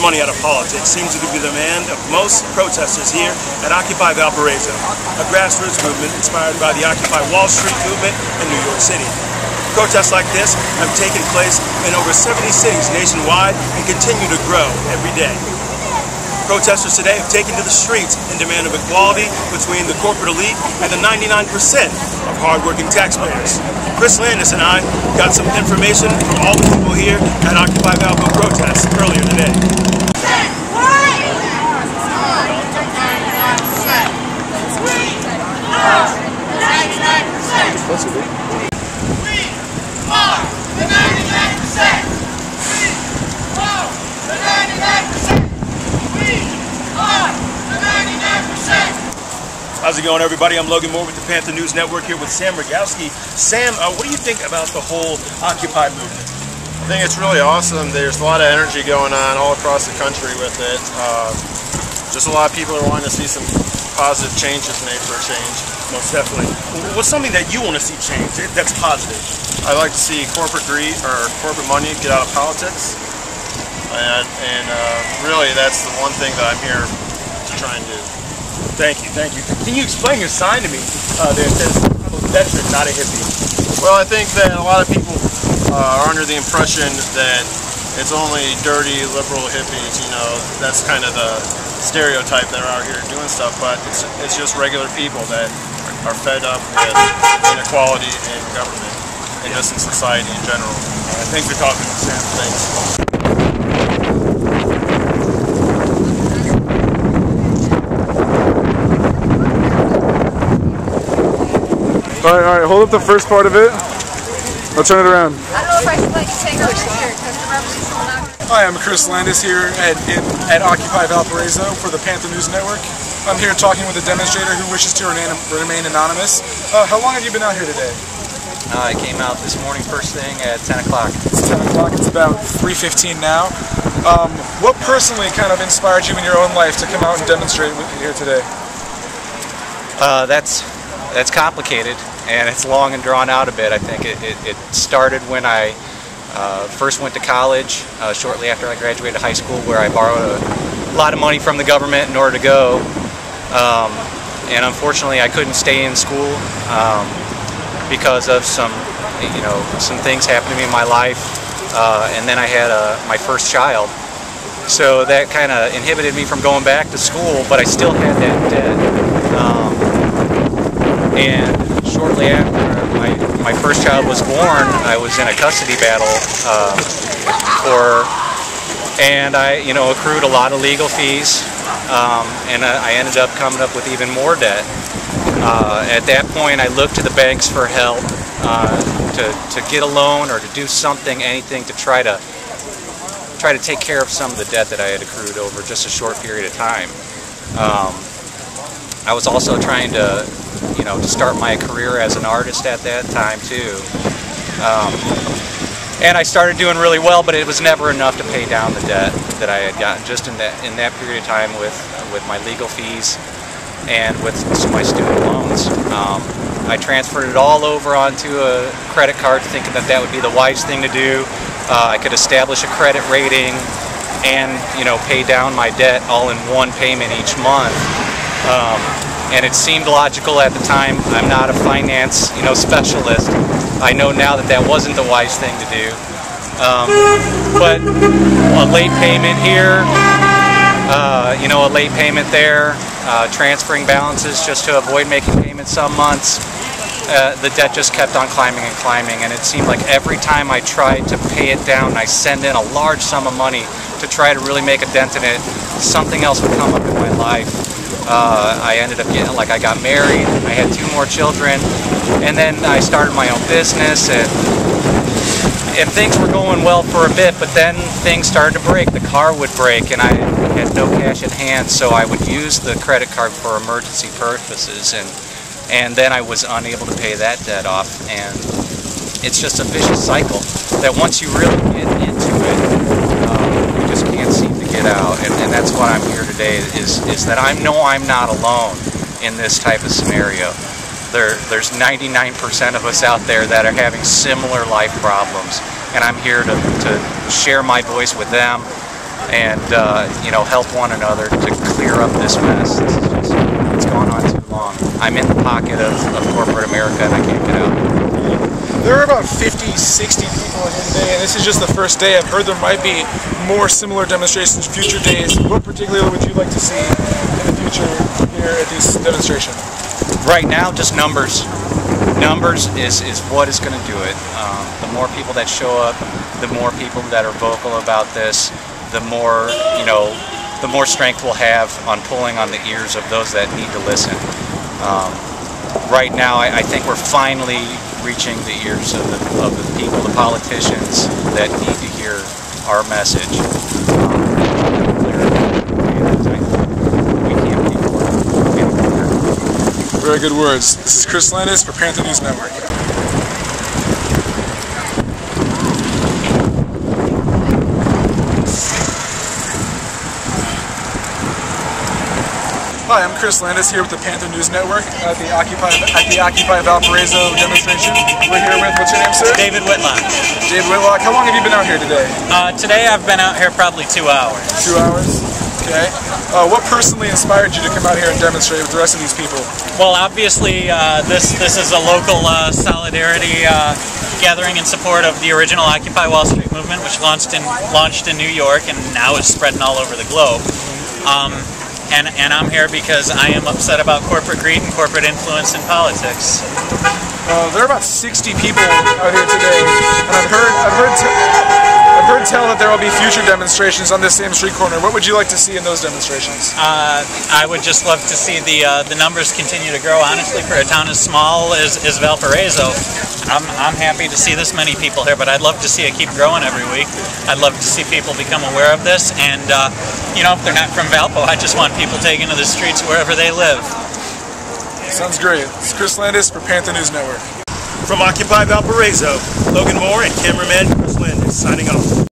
money out of politics seems to be the demand of most protesters here at Occupy Valparaiso, a grassroots movement inspired by the Occupy Wall Street movement in New York City. Protests like this have taken place in over 70 cities nationwide and continue to grow every day. Protesters today have taken to the streets in demand of equality between the corporate elite and the 99% of hardworking taxpayers. Chris Landis and I got some information from all the people here at Occupy Valpo protests earlier today. How's it going, everybody? I'm Logan Moore with the Panther News Network here with Sam Rogowski. Sam, what do you think about the whole Occupy movement? I think it's really awesome. There's a lot of energy going on all across the country with it. Just a lot of people are wanting to see some positive changes made for a change. Most definitely. What's something that you want to see change that's positive? I'd like to see corporate greed or corporate money get out of politics. And really, that's the one thing that I'm here to try and do. Thank you, thank you. Can you explain your sign to me? There it says, I'm a veteran, not a hippie. Well, I think that a lot of people are under the impression that it's only dirty, liberal hippies, you know, that's kind of the stereotype that are out here doing stuff, but it's just regular people that are fed up with inequality in government and just in society in general. Thanks for talking to us, Sam. Thanks. All right, hold up the first part of it. I'll turn it around. I don't know if I should let you take our picture because the revolution will not. Hi, I'm Chris Landis here at Occupy Valparaiso for the Panther News Network. I'm here talking with a demonstrator who wishes to remain anonymous. How long have you been out here today? I came out this morning first thing at 10 o'clock. It's 10 o'clock. It's about 3:15 now. What personally kind of inspired you in your own life to come out and demonstrate here today? That's complicated, and it's long and drawn out a bit. I think it started when I first went to college, shortly after I graduated high school, where I borrowed a lot of money from the government in order to go. And unfortunately, I couldn't stay in school because of some things happened to me in my life. And then I had my first child. So that kind of inhibited me from going back to school, but I still had that debt. And shortly after my first child was born, I was in a custody battle and I accrued a lot of legal fees, and I ended up coming up with even more debt. At that point, I looked to the banks for help to get a loan or to do something, anything to try to take care of some of the debt that I had accrued over just a short period of time. I was also trying to start my career as an artist at that time too. And I started doing really well, but it was never enough to pay down the debt that I had gotten just in that period of time with my legal fees and with my student loans. I transferred it all over onto a credit card, thinking that would be the wise thing to do. I could establish a credit rating and pay down my debt all in one payment each month. And it seemed logical at the time. I'm not a finance specialist. I know now that wasn't the wise thing to do. But a late payment here, a late payment there, transferring balances just to avoid making payments some months. The debt just kept on climbing and climbing, and it seemed like every time I tried to pay it down, I send in a large sum of money to try to really make a dent in it, something else would come up in my life. I ended up I got married, I had 2 more children, and then I started my own business, and things were going well for a bit, but then things started to break. The car would break, and I had no cash at hand, so I would use the credit card for emergency purposes, and then I was unable to pay that debt off, and it's just a vicious cycle that once you really get into it, you just can't seem to get out. And that's why I'm here today, is that I know I'm not alone in this type of scenario. There's 99% of us out there that are having similar life problems, and I'm here to share my voice with them and you know, help one another to clear up this mess. This is just, it's gone on too long. I'm in the pocket of corporate America and I can't get out. There are about 50, 60 people here today, and this is just the first day. I've heard there might be more similar demonstrations future days. What particularly would you like to see in the future here at this demonstration? Right now, just numbers. Numbers is what is going to do it. The more people that show up, the more people that are vocal about this, the more, you know, the more strength we'll have on pulling on the ears of those that need to listen. Right now, I think we're finally reaching the ears of the people, the politicians that need to hear our message. We can't be more. Very good words. This is Chris Landis for Panther News Network. Hi, I'm Chris Landis here with the Panther News Network at the Occupy Valparaiso demonstration. We're here with, what's your name, sir? David Whitlock. David Whitlock. How long have you been out here today? Today I've been out here probably 2 hours. 2 hours? Okay. What personally inspired you to come out here and demonstrate with the rest of these people? Well, obviously this is a local solidarity gathering in support of the original Occupy Wall Street movement, which launched in New York and now is spreading all over the globe. And I'm here because I am upset about corporate greed and corporate influence in politics. There are about 60 people out here today, and I've heard tell that there will be future demonstrations on this same street corner. What would you like to see in those demonstrations? I would just love to see the numbers continue to grow. Honestly, for a town as small as Valparaiso, I'm happy to see this many people here, but I'd love to see it keep growing every week. I'd love to see people become aware of this, and you know, if they're not from Valpo, I just want people taking to the streets wherever they live. Sounds great. It's Chris Landis for Panther News Network. From Occupy Valparaiso, Logan Moore and cameraman Chris Landis signing off.